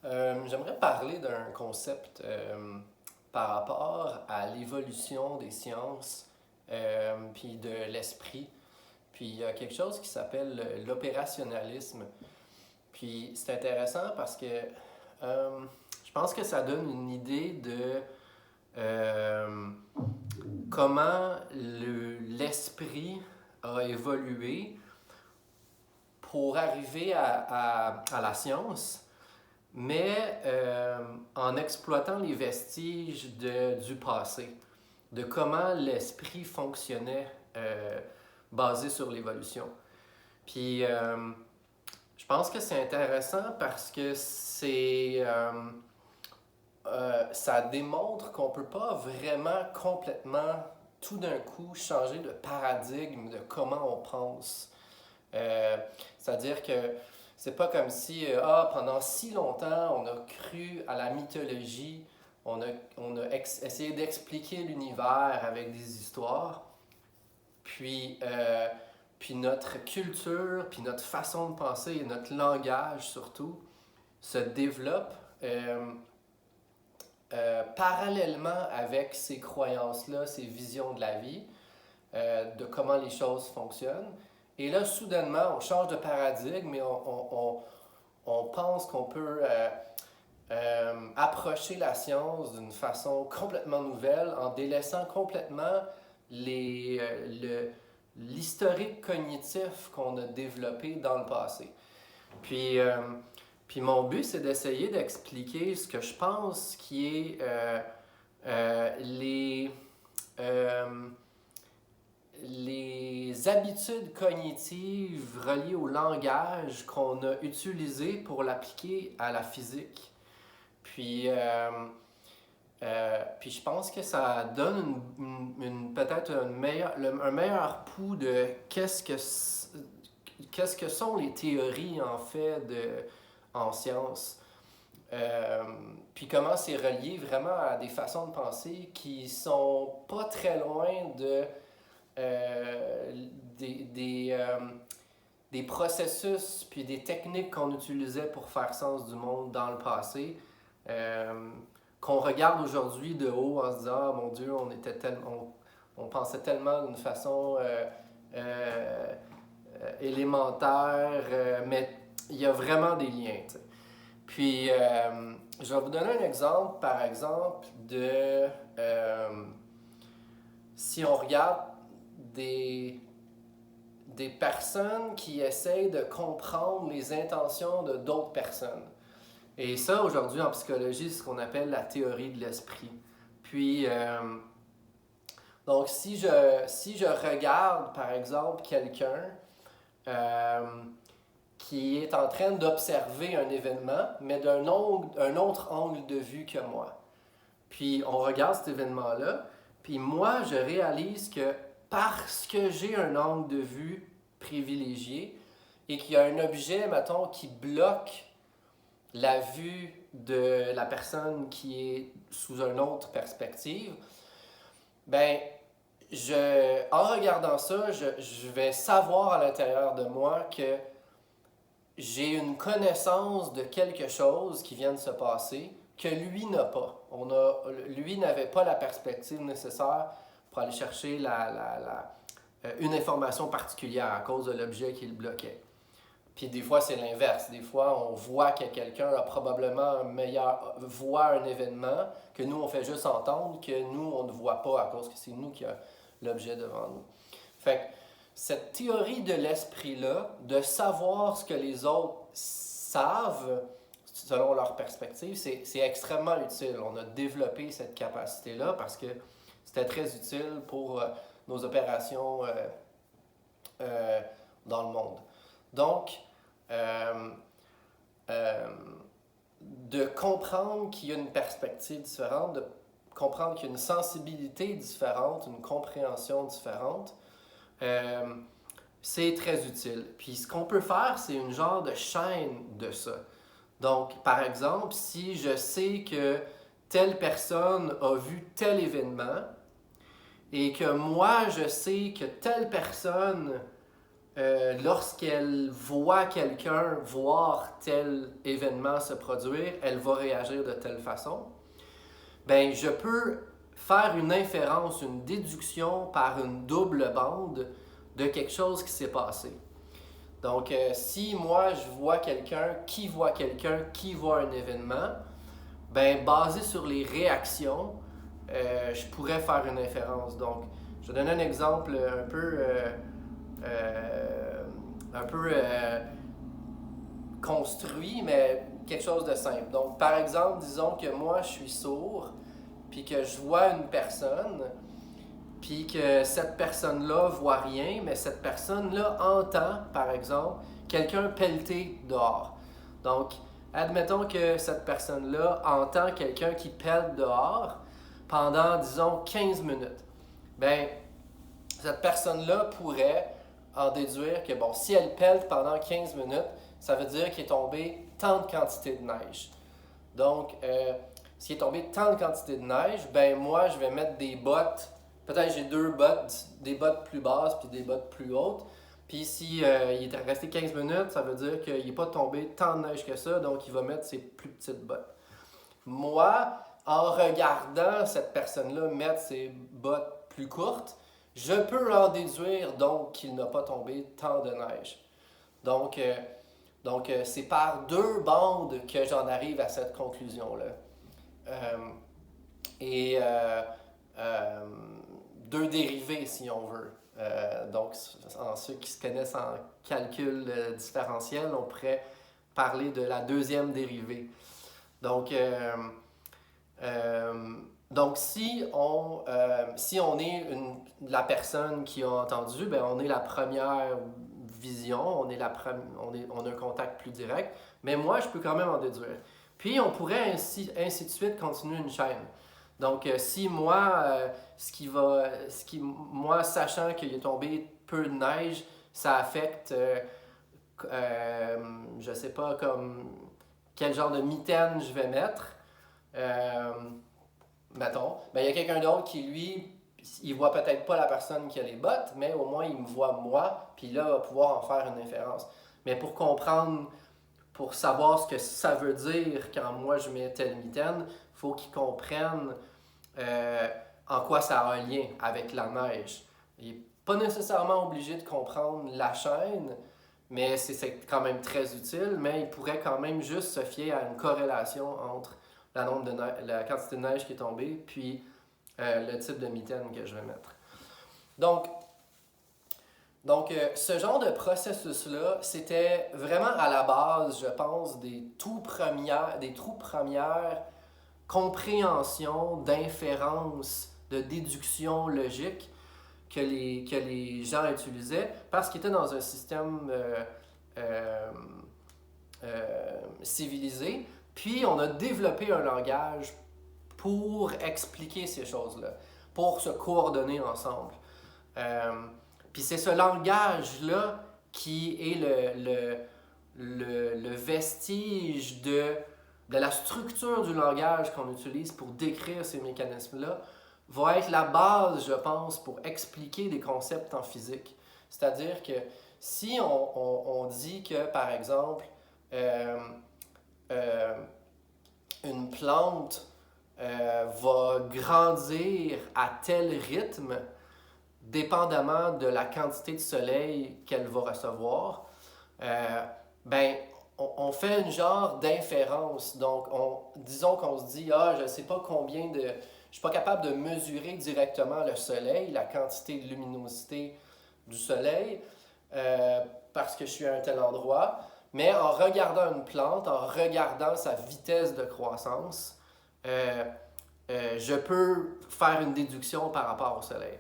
J'aimerais parler d'un concept par rapport à l'évolution des sciences, puis de l'esprit. Puis il y a quelque chose qui s'appelle l'opérationnalisme. Puis c'est intéressant parce que je pense que ça donne une idée de euh, comment l'esprit a évolué pour arriver à la science, mais en exploitant les vestiges du passé, de comment l'esprit fonctionnait basé sur l'évolution. Puis je pense que c'est intéressant parce que ça démontre qu'on ne peut pas vraiment complètement tout d'un coup changer de paradigme de comment on pense. Euh, C'est-à-dire que c'est pas comme si, pendant si longtemps, on a cru à la mythologie, on a essayé d'expliquer l'univers avec des histoires, puis, puis notre culture, puis notre façon de penser et notre langage surtout se développe parallèlement avec ces croyances-là, ces visions de la vie, de comment les choses fonctionnent. Et là, soudainement, on change de paradigme et on pense qu'on peut approcher la science d'une façon complètement nouvelle en délaissant complètement l'historique cognitif qu'on a développé dans le passé. Puis, puis mon but, c'est d'essayer d'expliquer ce que je pense qui est euh, les habitudes cognitives reliées au langage qu'on a utilisé pour l'appliquer à la physique. Puis, puis je pense que ça donne peut-être un meilleur pouls de qu'est-ce que sont les théories en fait en sciences. Puis comment c'est relié vraiment à des façons de penser qui sont pas très loin euh, des, des, euh, des processus puis des techniques qu'on utilisait pour faire sens du monde dans le passé, euh, qu'on regarde aujourd'hui de haut en se disant, oh mon Dieu, on pensait tellement d'une façon euh, élémentaire, mais il y a vraiment des liens. T'sais. Puis, je vais vous donner un exemple, par exemple, si on regarde des, des personnes qui essayent de comprendre les intentions de d'autres personnes. Et ça, aujourd'hui, en psychologie, c'est ce qu'on appelle la théorie de l'esprit. Puis, donc, si je regarde, par exemple, quelqu'un euh, qui est en train d'observer un événement, mais un autre angle de vue que moi. Puis on regarde cet événement-là, puis moi, je réalise que parce que j'ai un angle de vue privilégié et qu'il y a un objet, mettons, qui bloque la vue de la personne qui est sous une autre perspective, ben, en regardant ça, je vais savoir à l'intérieur de moi que j'ai une connaissance de quelque chose qui vient de se passer que lui n'a pas. Lui n'avait pas la perspective nécessaire pour aller chercher une information particulière à cause de l'objet qui le bloquait. Puis des fois, c'est l'inverse. Des fois, on voit que quelqu'un a probablement voit un événement que nous, on fait juste entendre, que nous, on ne voit pas à cause que c'est nous qui a l'objet devant nous. Fait que cette théorie de l'esprit-là, de savoir ce que les autres savent selon leur perspective, c'est extrêmement utile. On a développé cette capacité-là parce que c'était très utile pour nos opérations euh, dans le monde. Donc, euh, euh, de comprendre qu'il y a une perspective différente, de comprendre qu'il y a une sensibilité différente, une compréhension différente, euh, c'est très utile. Puis ce qu'on peut faire, c'est une genre de chaîne de ça. Donc, par exemple, si je sais que telle personne a vu tel événement et que moi, je sais que telle personne lorsqu'elle voit quelqu'un voir tel événement se produire, elle va réagir de telle façon. Ben, je peux faire une inférence, une déduction par une double bande de quelque chose qui s'est passé. Donc, si moi je vois quelqu'un qui voit un événement, ben, basé sur les réactions, je pourrais faire une inférence. Donc, je vais donner un exemple un peu construit, mais quelque chose de simple. Donc, par exemple, disons que moi, je suis sourd, puis que je vois une personne, puis que cette personne-là voit rien, mais cette personne-là entend, par exemple, quelqu'un pelleter dehors. Donc, admettons que cette personne-là entend quelqu'un qui pèle dehors pendant, disons, 15 minutes. Bien, cette personne-là pourrait en déduire que, bon, si elle pèle pendant 15 minutes, ça veut dire qu'il est tombé tant de quantité de neige. Donc, s'il est tombé tant de quantité de neige, ben moi, je vais mettre des bottes. Peut-être j'ai deux bottes, des bottes plus basses puis des bottes plus hautes. Puis si il est resté 15 minutes, ça veut dire qu'il n'est pas tombé tant de neige que ça, donc il va mettre ses plus petites bottes. Moi, en regardant cette personne-là mettre ses bottes plus courtes, je peux en déduire donc qu'il n'a pas tombé tant de neige. Donc, c'est par deux bandes que j'en arrive à cette conclusion-là. Et deux dérivés, si on veut. Donc, en ceux qui se connaissent en calcul différentiel, on pourrait parler de la deuxième dérivée. Donc, si on est la personne qui a entendu, ben on est la première vision, on a un contact plus direct, mais moi, je peux quand même en déduire. Puis, on pourrait ainsi de suite continuer une chaîne. Donc, si moi, moi, sachant qu'il est tombé peu de neige, ça affecte, je sais pas, comme quel genre de mitaine je vais mettre, mettons, ben, il y a quelqu'un d'autre qui, lui, il voit peut-être pas la personne qui a les bottes, mais au moins il me voit moi, puis là, il va pouvoir en faire une inférence. Mais pour comprendre, pour savoir ce que ça veut dire quand moi je mets telle mitaine, il faut qu'il comprenne en quoi ça a un lien avec la neige. Il n'est pas nécessairement obligé de comprendre la chaîne, mais c'est quand même très utile, mais il pourrait quand même juste se fier à une corrélation entre la quantité de neige qui est tombée, puis le type de mitaine que je vais mettre. Donc, ce genre de processus-là, c'était vraiment à la base, je pense, des tout premières compréhensions d'inférence, de déduction logique que les gens utilisaient parce qu'ils étaient dans un système civilisé. Puis on a développé un langage pour expliquer ces choses-là, pour se coordonner ensemble. Puis c'est ce langage-là qui est le vestige de la structure du langage qu'on utilise pour décrire ces mécanismes-là, va être la base, je pense, pour expliquer des concepts en physique. C'est-à-dire que si on dit que, par exemple, une plante va grandir à tel rythme, dépendamment de la quantité de soleil qu'elle va recevoir, ben, on fait une genre d'inférence. Donc, disons qu'on se dit, je ne sais pas combien de... Je ne suis pas capable de mesurer directement le soleil, la quantité de luminosité du soleil, parce que je suis à un tel endroit. Mais en regardant une plante, en regardant sa vitesse de croissance, je peux faire une déduction par rapport au soleil.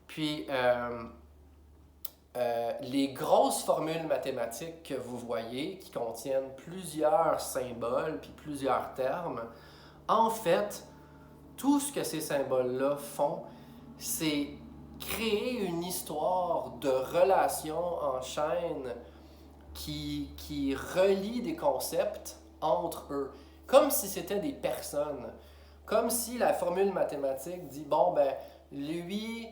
Puis, les grosses formules mathématiques que vous voyez, qui contiennent plusieurs symboles puis plusieurs termes, en fait, tout ce que ces symboles-là font, c'est créer une histoire de relations en chaîne qui relie des concepts entre eux, comme si c'était des personnes. Comme si la formule mathématique dit, bon, ben, lui,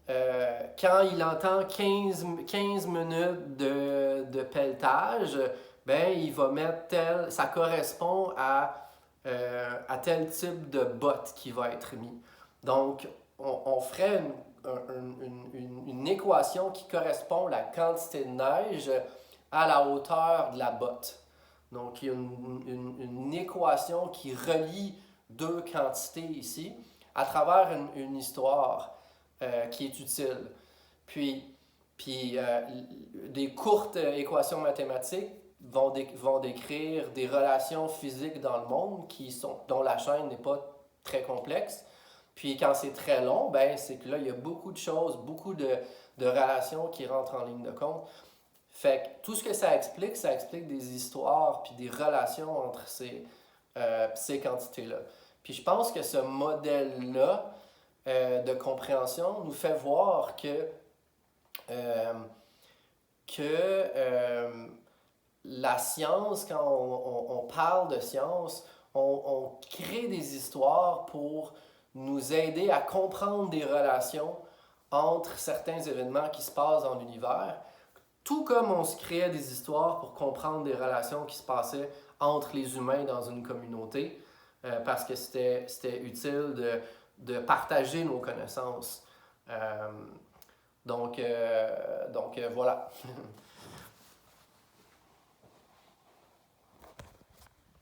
quand il entend 15 minutes de pelletage, ben, il va mettre ça correspond à tel type de botte qui va être mis. Donc, on ferait une équation qui correspond à la quantité de neige à la hauteur de la botte. Donc, il y a une équation qui relie deux quantités ici à travers une histoire qui est utile. Puis des courtes équations mathématiques vont décrire des relations physiques dans le monde dont la chaîne n'est pas très complexe. Puis quand c'est très long, ben, c'est que là, il y a beaucoup de choses, beaucoup de relations qui rentrent en ligne de compte. Fait que tout ce que ça explique des histoires puis des relations entre ces quantités-là. Puis je pense que ce modèle-là de compréhension nous fait voir euh, que la science, quand on parle de science, on crée des histoires pour nous aider à comprendre des relations entre certains événements qui se passent dans l'univers, tout comme on se créait des histoires pour comprendre des relations qui se passaient entre les humains dans une communauté, parce que c'était utile de partager nos connaissances. Donc voilà.